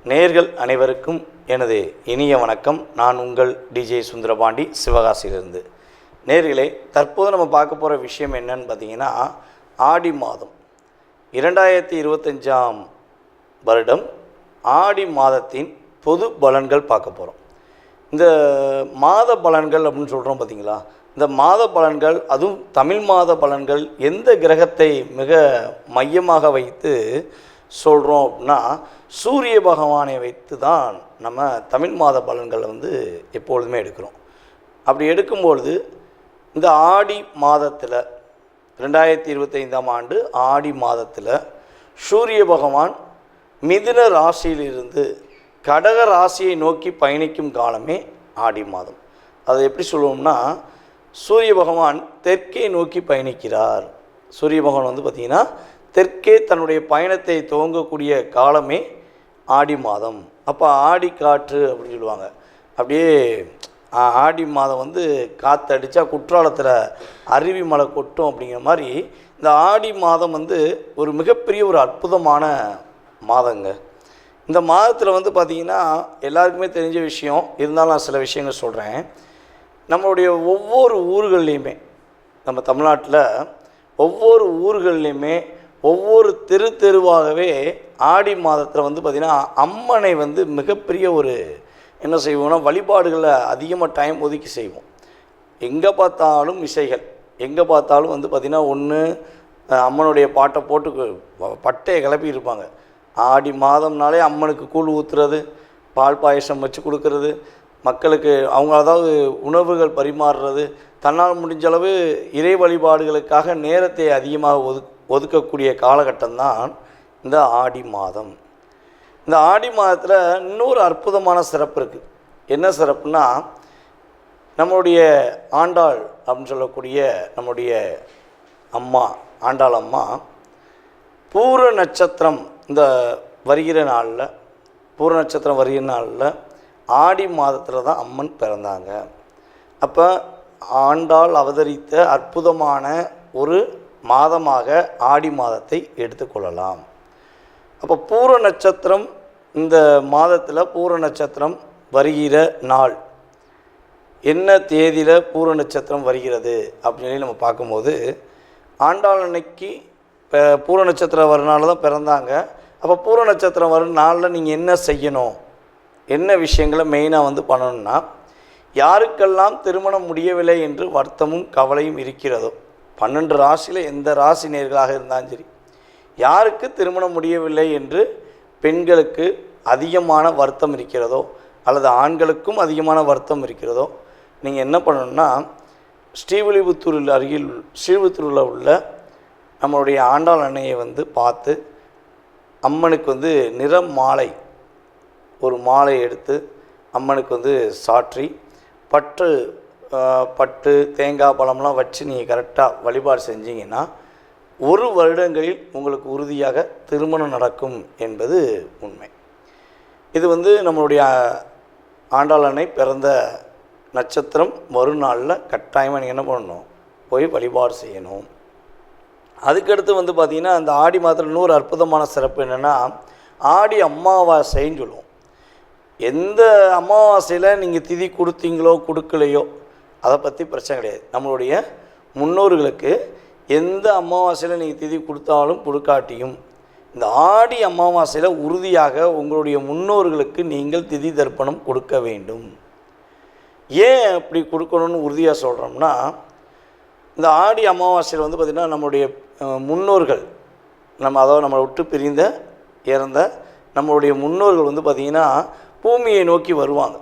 நேயர்கள் அனைவருக்கும் எனது இனிய வணக்கம். நான் உங்கள் டிஜே சுந்தரபாண்டி, சிவகாசியிலிருந்து. நேயர்களே, தற்போது நம்ம பார்க்க போகிற விஷயம் என்னன்னு பார்த்தீங்கன்னா, ஆடி மாதம் 2025 வருடம் ஆடி மாதத்தின் பொது பலன்கள் பார்க்க போகிறோம். இந்த மாத பலன்கள் அப்படின்னு சொல்கிறோம் பார்த்தீங்களா, இந்த மாத பலன்கள், அதுவும் தமிழ் மாத பலன்கள் எந்த கிரகத்தை மிக மையமாக வைத்து சொல்கிறோம் அப்படின்னா, சூரிய பகவானை வைத்து தான் நம்ம தமிழ் மாத பலன்களை எப்பொழுதுமே எடுக்கிறோம். அப்படி எடுக்கும்பொழுது இந்த ஆடி மாதத்தில் 2025 ஆண்டு ஆடி மாதத்தில் சூரிய பகவான் மிதுன ராசியிலிருந்து கடக ராசியை நோக்கி பயணிக்கும் காலமே ஆடி மாதம். அதை எப்படி சொல்லுவோம்னா, சூரிய பகவான் தெற்கே நோக்கி பயணிக்கிறார். சூரிய பகவான் பார்த்திங்கன்னா தெற்கே தன்னுடைய பயணத்தை துவங்கக்கூடிய காலமே ஆடி மாதம். அப்போ ஆடி காற்று அப்படின்னு சொல்லுவாங்க. அப்படியே ஆடி மாதம் காற்றடிச்சா குற்றாலத்தில் அருவி மலை கொட்டும் அப்படிங்கிற மாதிரி இந்த ஆடி மாதம் ஒரு மிகப்பெரிய ஒரு அற்புதமான மாதங்க. இந்த மாதத்தில் பார்த்திங்கன்னா எல்லாருக்குமே தெரிஞ்ச விஷயம் இருந்தாலும் நான் சில விஷயங்கள் சொல்கிறேன். நம்மளுடைய ஒவ்வொரு ஊர்கள்லேயுமே, நம்ம தமிழ்நாட்டில் ஒவ்வொரு ஊர்கள்லேயுமே ஒவ்வொரு தெருவாகவே ஆடி மாதத்தில் பார்த்திங்கன்னா அம்மனை மிகப்பெரிய ஒரு என்ன செய்வோம்னா வழிபாடுகளை அதிகமாக டைம் ஒதுக்கி செய்வோம். எங்கே பார்த்தாலும் இசைகள், எங்கே பார்த்தாலும் பார்த்திங்கன்னா ஒன்று அம்மனுடைய பாட்டை போட்டு பட்டையை கிளப்பி இருப்பாங்க. ஆடி மாதம்னாலே அம்மனுக்கு கூழ் ஊற்றுறது, பால் பாயசம் வச்சு கொடுக்கறது, மக்களுக்கு அவங்க அதாவது உணவுகள் பரிமாறுறது, தன்னால் முடிஞ்சளவு இறை வழிபாடுகளுக்காக நேரத்தை அதிகமாக ஒதுக்கக்கூடிய காலகட்டம்தான் இந்த ஆடி மாதம். இந்த ஆடி மாதத்தில் இன்னொரு அற்புதமான சிறப்பு இருக்குது. என்ன சிறப்புனா, நம்மளுடைய ஆண்டாள் அப்படின்னு சொல்லக்கூடிய நம்முடைய அம்மா ஆண்டாள் அம்மா பூர நட்சத்திரம் இந்த வருகிற நாளில், பூர நட்சத்திரம் வருகிற நாளில் ஆடி மாதத்தில் தான் அம்மன் பிறந்தாங்க. அப்போ ஆண்டாள் அவதரித்த அற்புதமான ஒரு மாதமாக ஆடி மாதத்தை எடுத்துக்கொள்ளலாம். அப்போ பூர நட்சத்திரம், இந்த மாதத்தில் பூர நட்சத்திரம் வருகிற நாள் என்ன தேதியில் பூர நட்சத்திரம் வருகிறது அப்படின்னு சொல்லி நம்ம பார்க்கும்போது, ஆண்டாள் அன்னைக்கு இப்போ பூர நட்சத்திரம் வர நாள் தான் பிறந்தாங்க. அப்போ பூர நட்சத்திரம் வரும் நாளில் நீங்கள் என்ன செய்யணும், என்ன விஷயங்களை மெயினாக பண்ணணும்னா, யாருக்கெல்லாம் திருமணம் முடியவில்லை என்று வருத்தமும் கவலையும் இருக்கிறதோ, 12 ராசியில் எந்த ராசி நேர்களாக இருந்தாலும் சரி, யாருக்கு திருமணம் முடியவில்லை என்று பெண்களுக்கு அதிகமான வருத்தம் இருக்கிறதோ அல்லது ஆண்களுக்கும் அதிகமான வருத்தம் இருக்கிறதோ, நீங்கள் என்ன பண்ணணும்னா, ஸ்ரீவில்லிபுத்தூரில் அருகில் ஸ்ரீவில்லிபுத்தூரில் உள்ள நம்மளுடைய ஆண்டாள் அன்னையை பார்த்து அம்மனுக்கு நிறம் மாலை, ஒரு மாலை எடுத்து அம்மனுக்கு சாற்றி பட்டு தேங்காய் பழம்லாம் வச்சு நீங்கள் கரெக்டாக வழிபாடு செஞ்சீங்கன்னா 1 வருடங்களில் உங்களுக்கு உறுதியாக திருமணம் நடக்கும் என்பது உண்மை. இது நம்மளுடைய ஆண்டாள் அன்னை பிறந்த நட்சத்திரம் மறுநாளில் கட்டாயமாக நீங்கள் என்ன பண்ணணும், போய் வழிபாடு செய்யணும். அதுக்கடுத்து பார்த்திங்கன்னா அந்த ஆடி மாதத்தில் இன்னொரு அற்புதமான சிறப்பு என்னென்னா, ஆடி அமாவாசைன்னு சொல்லுவோம். எந்த அமாவாசையில் நீங்கள் திதி கொடுத்தீங்களோ கொடுக்கலையோ அதை பற்றி பிரச்சனை கிடையாது. நம்மளுடைய முன்னோர்களுக்கு எந்த அமாவாசையில் நீங்கள் திதி கொடுத்தாலும் கொடுக்காட்டியும் இந்த ஆடி அமாவாசையில் உறுதியாக உங்களுடைய முன்னோர்களுக்கு நீங்கள் திதி தர்ப்பணம் கொடுக்க வேண்டும். ஏன் அப்படி கொடுக்கணும்னு உறுதியாக சொல்கிறோம்னா, இந்த ஆடி அமாவாசையில் பார்த்திங்கன்னா நம்மளுடைய முன்னோர்கள், அதாவது நம்மளை விட்டு பிரிந்த இறந்த நம்மளுடைய முன்னோர்கள் பார்த்திங்கன்னா பூமியை நோக்கி வருவாங்க.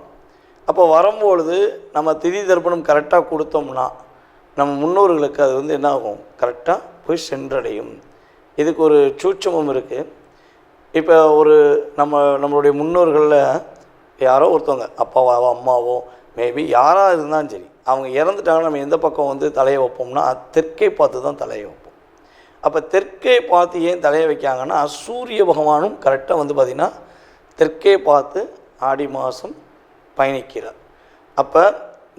அப்போ வரும்பொழுது நம்ம திதி தர்ப்பணம் கரெக்டாக கொடுத்தோம்னா நம்ம முன்னோர்களுக்கு அது என்ன ஆகும், கரெக்டாக போய் சென்றடையும். இதுக்கு ஒரு சூட்சமம் இருக்குது. இப்போ நம்மளுடைய முன்னோர்களில் யாரோ ஒருத்தவங்க அப்பாவோ அம்மாவோ மேபி யாராக இருந்தாலும் சரி, அவங்க இறந்துட்டாங்கன்னா நம்ம எந்த பக்கம் தலையை வைப்போம்னா தெற்கே பார்த்து தான் தலையை வைப்போம். அப்போ தெற்கே பார்த்து ஏன் தலையை வைக்காங்கன்னா, சூரிய பகவானும் கரெக்டாக பார்த்திங்கன்னா தெற்கே பார்த்து ஆடி மாதம் பயணிக்கிறார். அப்போ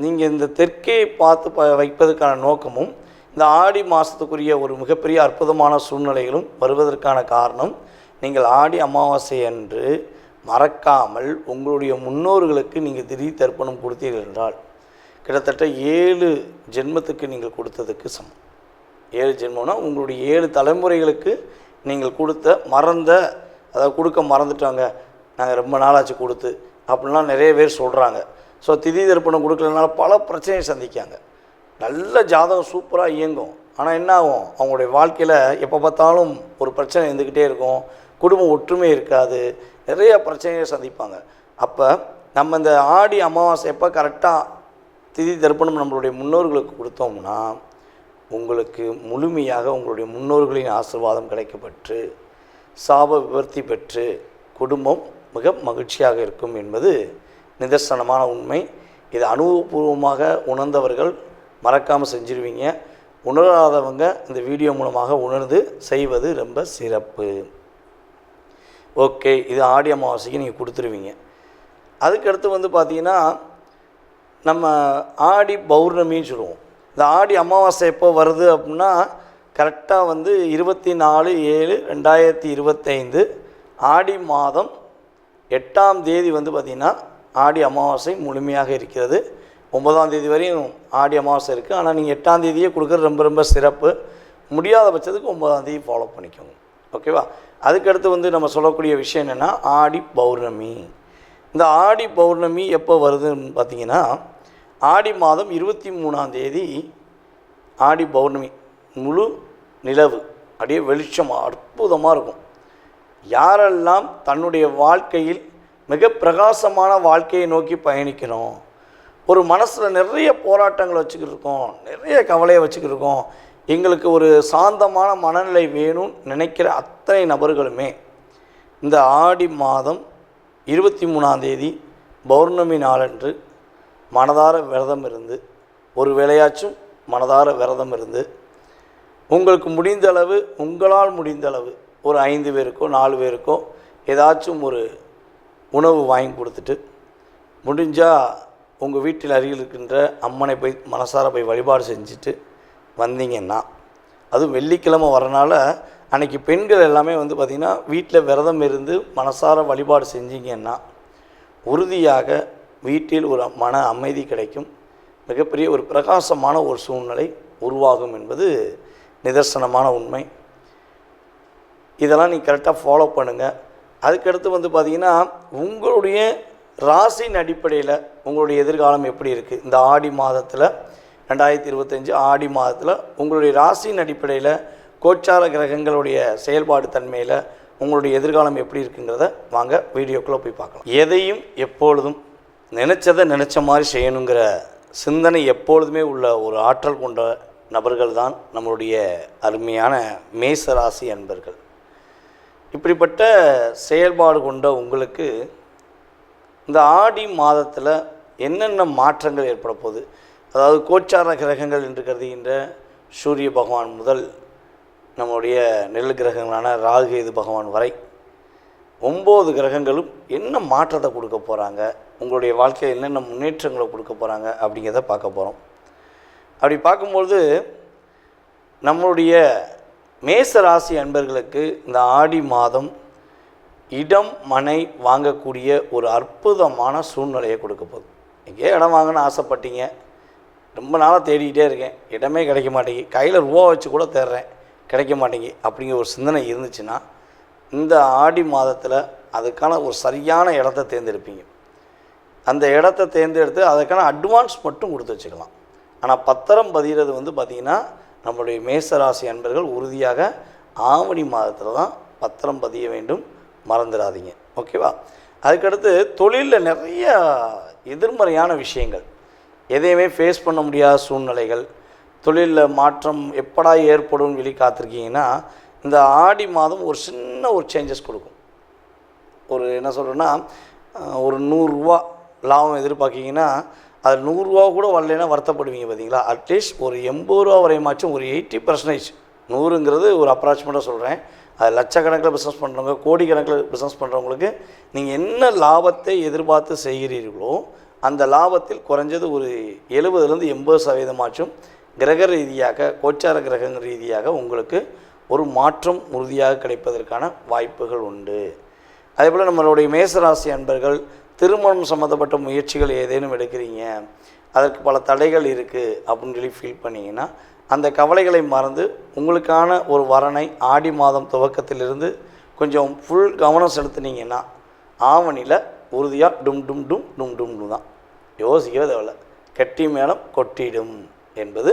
நீங்கள் இந்த தெற்கே பார்த்து வைப்பதற்கான நோக்கமும் இந்த ஆடி மாதத்துக்குரிய ஒரு மிகப்பெரிய அற்புதமான சூழ்நிலைகளும் வருவதற்கான காரணம், நீங்கள் ஆடி அமாவாசை அன்று மறக்காமல் உங்களுடைய முன்னோர்களுக்கு நீங்கள் திடீர் தர்ப்பணம் கொடுத்தீர்கள் என்றால் கிட்டத்தட்ட 7 ஜென்மத்துக்கு நீங்கள் கொடுத்ததுக்கு சமம். 7 ஜென்மம்னா உங்களுடைய 7 தலைமுறைகளுக்கு நீங்கள் கொடுத்த அதாவது கொடுக்க மறந்துட்டாங்க, நாங்கள் ரொம்ப நாளாச்சு கொடுத்து அப்படின்லாம் நிறைய பேர் சொல்கிறாங்க. ஸோ திதி தர்ப்பணம் கொடுக்கலனால பல பிரச்சனையை சந்திக்காங்க. நல்ல ஜாதகம் சூப்பராக இயங்கும், ஆனால் என்ன ஆகும், அவங்களுடைய வாழ்க்கையில் எப்போ பார்த்தாலும் ஒரு பிரச்சனை இருந்துக்கிட்டே இருக்கும், குடும்ப ஒற்றுமை இருக்காது, நிறைய பிரச்சனையை சந்திப்பாங்க. அப்போ நம்ம இந்த ஆடி அமாவாசை எப்போ கரெக்டாக திதி தர்ப்பணம் நம்மளுடைய முன்னோர்களுக்கு கொடுத்தோம்னா உங்களுக்கு முழுமையாக உங்களுடைய முன்னோர்களின் ஆசீர்வாதம் கிடைக்கப்பெற்று சாப விவர்த்தி பெற்று குடும்பம் மிக மகிழ்ச்சியாக இருக்கும் என்பது நிதர்சனமான உண்மை. இது அனுபவபூர்வமாக உணர்ந்தவர்கள் மறக்காமல் செஞ்சிருவீங்க. உணராதவங்க இந்த வீடியோ மூலமாக உணர்ந்து செய்வது ரொம்ப சிறப்பு. ஓகே, இது ஆடி அமாவாசைக்கு நீங்கள் கொடுத்துருவீங்க. அதுக்கடுத்து பார்த்திங்கன்னா நம்ம ஆடி பௌர்ணமின்னு சொல்லுவோம். இந்த ஆடி அமாவாசை எப்போ வருது அப்படின்னா கரெக்டாக 24/7/2025 ஆடி மாதம் 8ஆம் தேதி பார்த்திங்கன்னா ஆடி அமாவாசை முழுமையாக இருக்கிறது. 9ஆம் தேதி வரையும் ஆடி அமாவாசை இருக்குது. ஆனால் நீங்கள் 8ஆம் தேதியே கொடுக்குறது ரொம்ப ரொம்ப சிறப்பு. முடியாத பட்சத்துக்கு 9ஆம் தேதி ஃபாலோ பண்ணிக்கோங்க. ஓகேவா? அதுக்கடுத்து நம்ம சொல்லக்கூடிய விஷயம் என்னென்னா ஆடி பௌர்ணமி. இந்த ஆடி பௌர்ணமி எப்போ வருதுன்னு பார்த்திங்கன்னா ஆடி மாதம் 23ஆம் தேதி ஆடி பௌர்ணமி. முழு நிலவு அப்படியே வெளிச்சம் அற்புதமாக இருக்கும். யாரெல்லாம் தன்னுடைய வாழ்க்கையில் மிக பிரகாசமான வாழ்க்கையை நோக்கி பயணிக்கணும், ஒரு மனசில் நிறைய போராட்டங்களை வச்சுக்கிட்டு இருக்கோம், நிறைய கவலையை வச்சுக்கிட்டு இருக்கோம், எங்களுக்கு ஒரு சாந்தமான மனநிலை வேணும்னு நினைக்கிற அத்தனை நபர்களுமே இந்த ஆடி மாதம் 23ஆம் தேதி பௌர்ணமி நாளன்று மனதார விரதம் இருந்து, ஒரு வேளையாச்சும் மனதார விரதம் இருந்து, உங்களுக்கு முடிந்தளவு உங்களால் முடிந்தளவு ஒரு 5 பேருக்கோ 4 பேருக்கோ ஏதாச்சும் ஒரு உணவு வாங்கி கொடுத்துட்டு, முடிஞ்சால் உங்கள் வீட்டில் அருகில் இருக்கின்ற அம்மனை போய் மனசார போய் வழிபாடு செஞ்சுட்டு வந்தீங்கன்னா, அதுவும் வெள்ளிக்கிழமை வரனால அன்றைக்கி பெண்கள் எல்லாமே பார்த்திங்கன்னா வீட்டில் விரதம் இருந்து மனசார வழிபாடு செஞ்சீங்கன்னா உறுதியாக வீட்டில் ஒரு மன அமைதி கிடைக்கும், மிகப்பெரிய ஒரு பிரகாசமான ஒரு சூழ்நிலை உருவாகும் என்பது நிதர்சனமான உண்மை. இதெல்லாம் நீங்கள் கரெக்டாக ஃபாலோ பண்ணுங்கள். அதுக்கடுத்து பார்த்திங்கன்னா உங்களுடைய ராசியின் அடிப்படையில் உங்களுடைய எதிர்காலம் எப்படி இருக்குது, இந்த ஆடி மாதத்தில் 2025 ஆடி மாதத்தில் உங்களுடைய ராசியின் அடிப்படையில் கோச்சார கிரகங்களுடைய செயல்பாடு தன்மையில் உங்களுடைய எதிர்காலம் எப்படி இருக்குங்கிறத வாங்க வீடியோக்குள்ளே போய் பார்க்கலாம். எதையும் எப்பொழுதும் நினச்சதை நினச்ச மாதிரி செய்யணுங்கிற சிந்தனை எப்பொழுதுமே உள்ள ஒரு ஆற்றல் கொண்ட நபர்கள் தான் நம்மளுடைய அருமையான மேச ராசி அன்பர்கள். இப்படிப்பட்ட செயல்பாடு கொண்ட உங்களுக்கு இந்த ஆடி மாதத்தில் என்னென்ன மாற்றங்கள் ஏற்பட போகுது, அதாவது கோச்சார கிரகங்கள் என்று கருதுகின்ற சூரிய பகவான் முதல் நம்முடைய நெல் கிரகங்களான ராகு கேது பகவான் வரை 9 கிரகங்களும் என்ன மாற்றத்தை கொடுக்க போகிறாங்க, உங்களுடைய வாழ்க்கையில் என்னென்ன முன்னேற்றங்களை கொடுக்க போகிறாங்க அப்படிங்கிறத பார்க்க போகிறோம். அப்படி பார்க்கும்பொழுது நம்மளுடைய மேச ராசி அன்பர்களுக்கு இந்த ஆடி மாதம் இடம் மனை வாங்கக்கூடிய ஒரு அற்புதமான சூழ்நிலையை கொடுக்க போகுது. எங்கேயோ இடம் வாங்கணும்னு ஆசைப்பட்டீங்க, ரொம்ப நாளாக தேடிக்கிட்டே இருக்கேன், இடமே கிடைக்க மாட்டேங்கி, கையில் ரூபா வச்சு கூட தேடுறேன், கிடைக்க மாட்டேங்கி அப்படிங்கிற ஒரு சிந்தனை இருந்துச்சுன்னா இந்த ஆடி மாதத்தில் அதுக்கான ஒரு சரியான இடத்த தேர்ந்தெடுப்பீங்க. அந்த இடத்த தேர்ந்தெடுத்து அதுக்கான அட்வான்ஸ் மட்டும் கொடுத்து வச்சுக்கலாம். ஆனால் பத்திரம் பதிகிறது பார்த்திங்கன்னா நம்மளுடைய மேசராசி அன்பர்கள் உறுதியாக ஆவணி மாதத்தில் தான் பத்திரம் பதிய வேண்டும், மறந்துடாதீங்க. ஓகேவா? அதுக்கடுத்து தொழிலில் நிறைய எதிர்மறையான விஷயங்கள், எதையுமே ஃபேஸ் பண்ண முடியாத சூழ்நிலைகள், தொழிலில் மாற்றம் எப்படா ஏற்படும் வெளி காத்திருக்கீங்கன்னா இந்த ஆடி மாதம் ஒரு சின்ன ஒரு சேஞ்சஸ் கொடுக்கும். ஒரு என்ன சொல்கிறேன்னா, ஒரு 100 ரூபா லாபம் எதிர்பார்க்கிங்கன்னா அது 100 ரூபா கூட வரலைன்னா வருத்தப்படுவீங்க பார்த்தீங்களா. அட்லீஸ்ட் ஒரு 80 ரூபா வரையுமாச்சும் ஒரு 80%, 100ங்கிறது ஒரு அப்ராக்சிமேட்டாக சொல்கிறேன், அது லட்சக்கணக்கில் பிஸ்னஸ் பண்ணுறவங்க, கோடிக்கணக்கில் பிஸ்னஸ் பண்ணுறவங்களுக்கு நீங்கள் என்ன லாபத்தை எதிர்பார்த்து செய்கிறீர்களோ அந்த லாபத்தில் குறைஞ்சது ஒரு 70-80% கிரக ரீதியாக, கோச்சார கிரக ரீதியாக உங்களுக்கு ஒரு மாற்றம் உறுதியாக கிடைப்பதற்கான வாய்ப்புகள் உண்டு. அதேபோல் நம்மளுடைய மேசராசி அன்பர்கள் திருமணம் சம்மந்தப்பட்ட முயற்சிகள் ஏதேனும் எடுக்கிறீங்க, அதற்கு பல தடைகள் இருக்குது அப்படின்னு சொல்லி ஃபீல் பண்ணிங்கன்னா அந்த கவலைகளை மறந்து உங்களுக்கான ஒரு வரனை ஆடி மாதம் துவக்கத்திலிருந்து கொஞ்சம் ஃபுல் கவனம் செலுத்துனீங்கன்னா ஆவணியில் உறுதியாக டும் டும் டும் டும் டும் தான், யோசிக்கவே தேவையில்ல, கெட்டி மேளம் கொட்டிடும் என்பது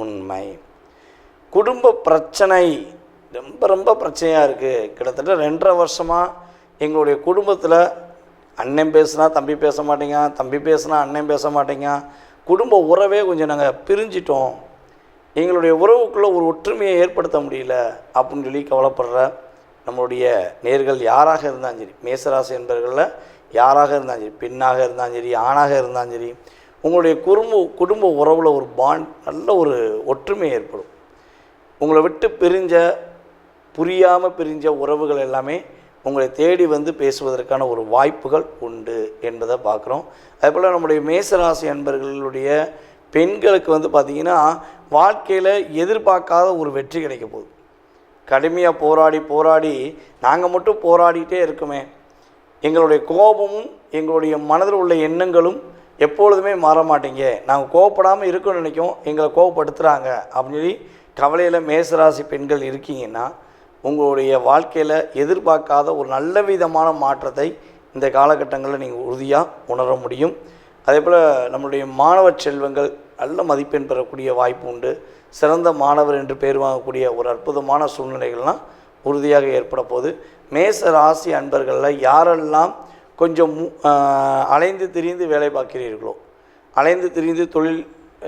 உண்மை. குடும்ப பிரச்சனை ரொம்ப ரொம்ப பிரச்சனையாக இருக்குது. கிட்டத்தட்ட 2.5 வருஷமாக எங்களுடைய குடும்பத்தில் அண்ணன் பேசுனா தம்பி பேச மாட்டேங்க, தம்பி பேசுனா அண்ணன் பேச மாட்டேங்க, குடும்ப உறவே கொஞ்சம் நாங்கள் பிரிஞ்சிட்டோம், எங்களுடைய உறவுக்குள்ளே ஒரு ஒற்றுமையை ஏற்படுத்த முடியல அப்படின்னு சொல்லி கவலைப்படுற நம்மளுடைய நேர்கள் யாராக இருந்தாலும் சரி, மேசராசி என்பவர்களில் யாராக இருந்தாலும் சரி, பெண்ணாக இருந்தாலும் சரி, ஆணாக இருந்தாலும் சரி, உங்களுடைய குடும்ப உறவில் ஒரு பாண்ட், நல்ல ஒரு ஒற்றுமை ஏற்படும். உங்களை விட்டு புரியாமல் பிரிஞ்ச உறவுகள் எல்லாமே உங்களை தேடி வந்து பேசுவதற்கான ஒரு வாய்ப்புகள் உண்டு என்பதை பார்க்குறோம். அதேபோல் நம்முடைய மேசராசி அன்பர்களுடைய பெண்களுக்கு வந்து பார்த்திங்கன்னா வாழ்க்கையில் எதிர்பார்க்காத ஒரு வெற்றி கிடைக்க போகுது. கடுமையாக போராடி நாங்கள் மட்டும் போராடிட்டே இருக்குமே, எங்களுடைய கோபமும் எங்களுடைய மனதில் உள்ள எண்ணங்களும் எப்பொழுதுமே மாற மாட்டேங்க, நாங்கள் கோவப்படாமல் இருக்கணும்னு நினைக்கும், எங்களை கோவப்படுத்துகிறாங்க அப்படின்னு சொல்லி கவலையில் மேசராசி பெண்கள் இருக்கீங்கன்னா உங்களுடைய வாழ்க்கையில் எதிர்பார்க்காத ஒரு நல்ல விதமான மாற்றத்தை இந்த காலகட்டங்களில் நீங்கள் உறுதியாக உணர முடியும். அதே போல் நம்மளுடைய மாணவ செல்வங்கள் நல்ல மதிப்பெண் பெறக்கூடிய வாய்ப்பு உண்டு. சிறந்த மாணவர் என்று பேர் வாங்கக்கூடிய ஒரு அற்புதமான சூழ்நிலைகள்லாம் உறுதியாக ஏற்பட போகுது. மேச ராசி அன்பர்களில் யாரெல்லாம் கொஞ்சம் அலைந்து திரிந்து வேலை பார்க்கிறீர்களோ, அலைந்து திரிந்து தொழில்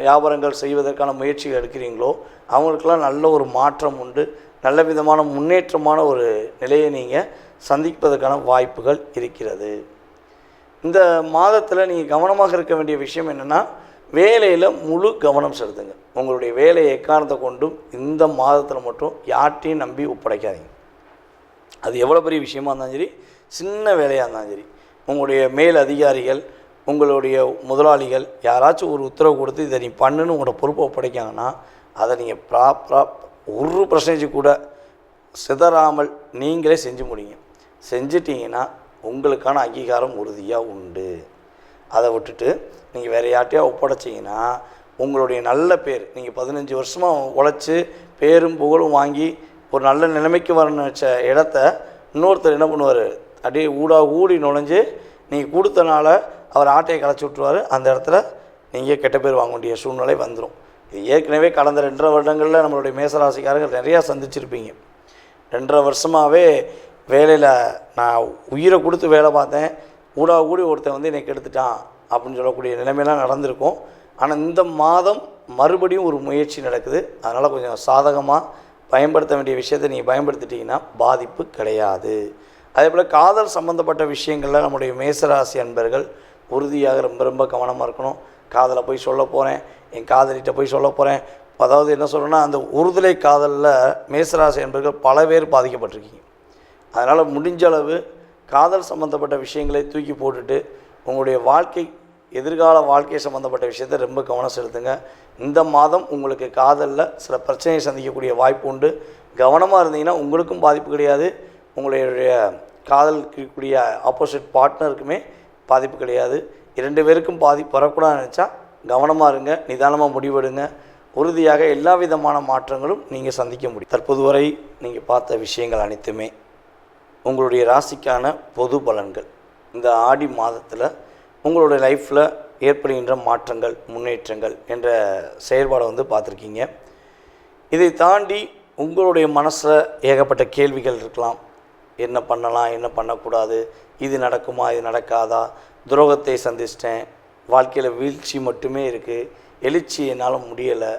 வியாபாரங்கள் செய்வதற்கான முயற்சிகள் எடுக்கிறீங்களோ அவங்களுக்கெல்லாம் நல்ல ஒரு மாற்றம் உண்டு. நல்ல விதமான முன்னேற்றமான ஒரு நிலையை நீங்கள் சந்திப்பதற்கான வாய்ப்புகள் இருக்கிறது. இந்த மாதத்தில் நீங்கள் கவனமாக இருக்க வேண்டிய விஷயம் என்னென்னா, வேலையில் முழு கவனம் செலுத்துங்க. உங்களுடைய வேலையை எக்காரணத்தை கொண்டும் இந்த மாதத்தில் மட்டும் யார்ட்டையும் நம்பி ஒப்படைக்காதீங்க. அது எவ்வளோ பெரிய விஷயமா இருந்தாலும் சரி, சின்ன வேலையாக இருந்தாலும் சரி, உங்களுடைய மேல் அதிகாரிகள், உங்களுடைய முதலாளிகள் யாராச்சும் ஒரு உத்தரவு கொடுத்து இதை நீ பண்ணுன்னு உங்களோட பொறுப்பை ஒப்படைக்காங்கன்னா அதை நீங்கள் ப்ராப்பராக 1% கூட சிதறாமல் நீங்களே செஞ்சு முடியுங்க. செஞ்சிட்டிங்கன்னா உங்களுக்கான அங்கீகாரம் உறுதியாக உண்டு. அதை விட்டுட்டு நீங்கள் வேறு யார்ட்டையா ஒப்படைச்சிங்கன்னா உங்களுடைய நல்ல பேர், நீங்கள் 15 வருஷமாக உழைச்சி பேரும் புகழும் வாங்கி ஒரு நல்ல நிலைமைக்கு வரணும்னு வச்ச இடத்த இன்னொருத்தர் என்ன பண்ணுவார், அப்படியே ஊடி நுழைஞ்சு நீங்கள் கொடுத்தனால அவர் ஆட்டையை களைச்சி விட்ருவார். அந்த இடத்துல நீங்கள் கெட்ட பேர் வாங்க வேண்டிய சூழ்நிலை வந்துடும். இது ஏற்கனவே கடந்த 2.5 வருடங்களில் நம்மளுடைய மேசராசிக்காரர்கள் நிறையா சந்திச்சிருப்பீங்க. 2.5 வருஷமாகவே வேலையில் நான் உயிரை கொடுத்து வேலை பார்த்தேன், ஊடி ஒருத்தன் வந்து என்னை கெடுத்துட்டான் அப்படின்னு சொல்லக்கூடிய நிலைமையெல்லாம் நடந்திருக்கும். ஆனால் இந்த மாதம் மறுபடியும் ஒரு முயற்சி நடக்குது. அதனால் கொஞ்சம் சாதகமாக பயன்படுத்த வேண்டிய விஷயத்தை நீங்கள் பயன்படுத்திட்டிங்கன்னா பாதிப்பு கிடையாது. அதே போல் காதல் சம்மந்தப்பட்ட விஷயங்களில் நம்முடைய மேசராசி அன்பர்கள் உறுதியாக ரொம்ப ரொம்ப கவனமாக இருக்கணும். காதலை போய் சொல்ல போகிறேன், என் காதலிட்ட போய் சொல்ல போகிறேன், அதாவது என்ன சொல்கிறேன்னா, அந்த ஒருதலை காதலில் மேசராசி அன்பர்கள் பல பேர் பாதிக்கப்பட்டிருக்கீங்க. அதனால் முடிஞ்ச அளவு காதல் சம்மந்தப்பட்ட விஷயங்களை தூக்கி போட்டுட்டு உங்களுடைய எதிர்கால வாழ்க்கை சம்மந்தப்பட்ட விஷயத்தை ரொம்ப கவனம் செலுத்துங்க. இந்த மாதம் உங்களுக்கு காதலில் சில பிரச்சனையை சந்திக்கக்கூடிய வாய்ப்பு உண்டு. கவனமாக இருந்தீங்கன்னா உங்களுக்கும் பாதிப்பு கிடையாது, உங்களுடைய காதலிக்கக்கூடிய ஆப்போசிட் பார்ட்னருக்குமே பாதிப்பு கிடையாது. 2 பேருக்கும் பாதிப்பு வரக்கூடாதுன்னு நினச்சா கவனமாக இருங்க, நிதானமாக முடிவெடுங்க. உறுதியாக எல்லா விதமான மாற்றங்களும் நீங்கள் சந்திக்க முடியும். தற்போது வரை நீங்கள் பார்த்த விஷயங்கள் அனைத்துமே உங்களுடைய ராசிக்கான பொது பலன்கள். இந்த ஆடி மாதத்தில் உங்களுடைய லைஃப்பில் ஏற்படுகின்ற மாற்றங்கள், முன்னேற்றங்கள் என்ற செயல்பாடை வந்து பார்த்துருக்கீங்க. இதை தாண்டி உங்களுடைய மனசில் ஏகப்பட்ட கேள்விகள் இருக்கலாம். என்ன பண்ணலாம், என்ன பண்ணக்கூடாது, இது நடக்குமா, இது நடக்காதா, துரோகத்தை சந்திச்சிட்டேன், வாழ்க்கையில் வீழ்ச்சி மட்டுமே இருக்குது, எழுச்சி என்னால் முடியலை,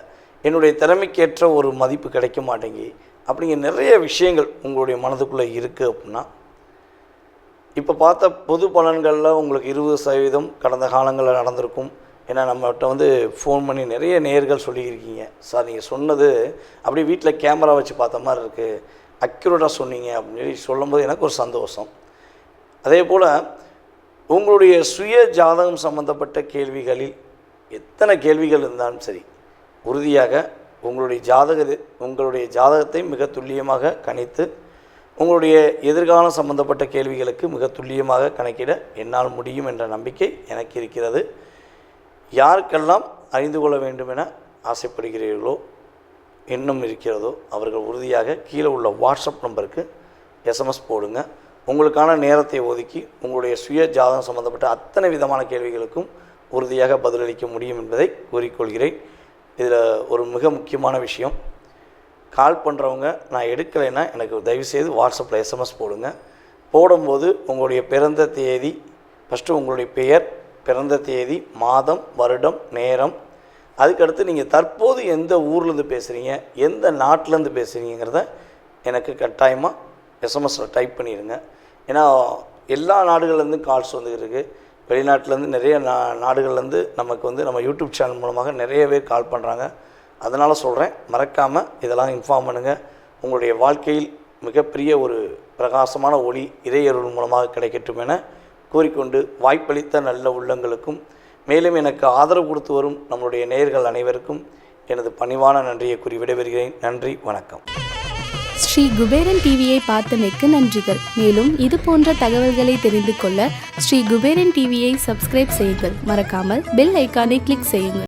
என்னுடைய திறமைக்கேற்ற ஒரு மதிப்பு கிடைக்க மாட்டேங்கி, அப்படிங்கிற நிறைய விஷயங்கள் உங்களுடைய மனதுக்குள்ளே இருக்குது. அப்படின்னா இப்போ பார்த்த பொது பலன்களில் உங்களுக்கு 20% கடந்த காலங்களில் நடந்திருக்கும். ஏன்னா நம்மகிட்ட வந்து ஃபோன் பண்ணி நிறைய நேயர்கள் சொல்லியிருக்கீங்க, சார் நீங்கள் சொன்னது அப்படியே வீட்டில் கேமரா வச்சு பார்த்த மாதிரி இருக்குது, அக்யூரேட்டாக சொன்னீங்க அப்படின்னு சொல்லி சொல்லும்போது எனக்கு ஒரு சந்தோஷம். அதே போல் உங்களுடைய சுய ஜாதகம் சம்பந்தப்பட்ட கேள்விகளில் எத்தனை கேள்விகள் இருந்தாலும் சரி, உறுதியாக உங்களுடைய ஜாதகத்தை மிக துல்லியமாக கணித்து உங்களுடைய எதிர்காலம் சம்பந்தப்பட்ட கேள்விகளுக்கு மிக துல்லியமாக கணக்கிட என்னால் முடியும் என்ற நம்பிக்கை எனக்கு இருக்கிறது. யாருக்கெல்லாம் அறிந்து கொள்ள வேண்டும் என ஆசைப்படுகிறீர்களோ, இன்னும் இருக்கிறதோ, அவர்கள் உறுதியாக கீழே உள்ள வாட்ஸ்அப் நம்பருக்கு எஸ்எம்எஸ் போடுங்க. உங்களுக்கான நேரத்தை ஒதுக்கி உங்களுடைய சுய ஜாதகம் சம்பந்தப்பட்ட அத்தனை விதமான கேள்விகளுக்கும் உறுதியாக பதிலளிக்க முடியும் என்பதை கூறிக்கொள்கிறேன். இதில் ஒரு மிக முக்கியமான விஷயம், கால் பண்ணுறவங்க நான் எடுக்கலைன்னா எனக்கு தயவுசெய்து வாட்ஸ்அப்பில் எஸ்எம்எஸ் போடுங்க. போடும்போது உங்களுடைய பிறந்த தேதி, ஃபஸ்ட்டு உங்களுடைய பெயர், பிறந்த தேதி, மாதம், வருடம், நேரம், அதுக்கடுத்து நீங்கள் தற்போது எந்த ஊர்லேருந்து பேசுகிறீங்க, எந்த நாட்டிலேருந்து பேசுகிறீங்கிறத எனக்கு கட்டாயமாக எஸ்எம்எஸில் டைப் பண்ணிடுங்க. ஏன்னா எல்லா நாடுகள்லேருந்து கால்ஸ் வந்துருக்கு. வெளிநாட்டிலேருந்து நிறைய நாடுகள்லேருந்து நமக்கு நம்ம யூடியூப் சேனல் மூலமாக நிறைய பேர் கால் பண்ணுறாங்க. அதனால் சொல்கிறேன், மறக்காமல் இதெல்லாம் இன்ஃபார்ம் பண்ணுங்கள். உங்களுடைய வாழ்க்கையில் மிகப்பெரிய ஒரு பிரகாசமான ஒளி இறையருள் மூலமாக கிடைக்கட்டும் என கூறிக்கொண்டு, வாய்ப்பளித்த நல்ல உள்ளங்களுக்கும் மேலும் எனக்கு ஆதரவு கொடுத்து வரும் நம்மளுடைய நேயர்கள் அனைவருக்கும் எனது பணிவான நன்றியை கூறி விடைபெறுகிறேன். நன்றி, வணக்கம். ஸ்ரீ குபேரன் டிவியை பார்த்தமைக்கு நன்றிகள். மேலும் இது போன்ற தகவல்களை தெரிந்து கொள்ள ஸ்ரீ குபேரன் டிவியை சப்ஸ்கிரைப் செய்யுங்கள். மறக்காமல் பெல் ஐக்கானை கிளிக் செய்யுங்கள்.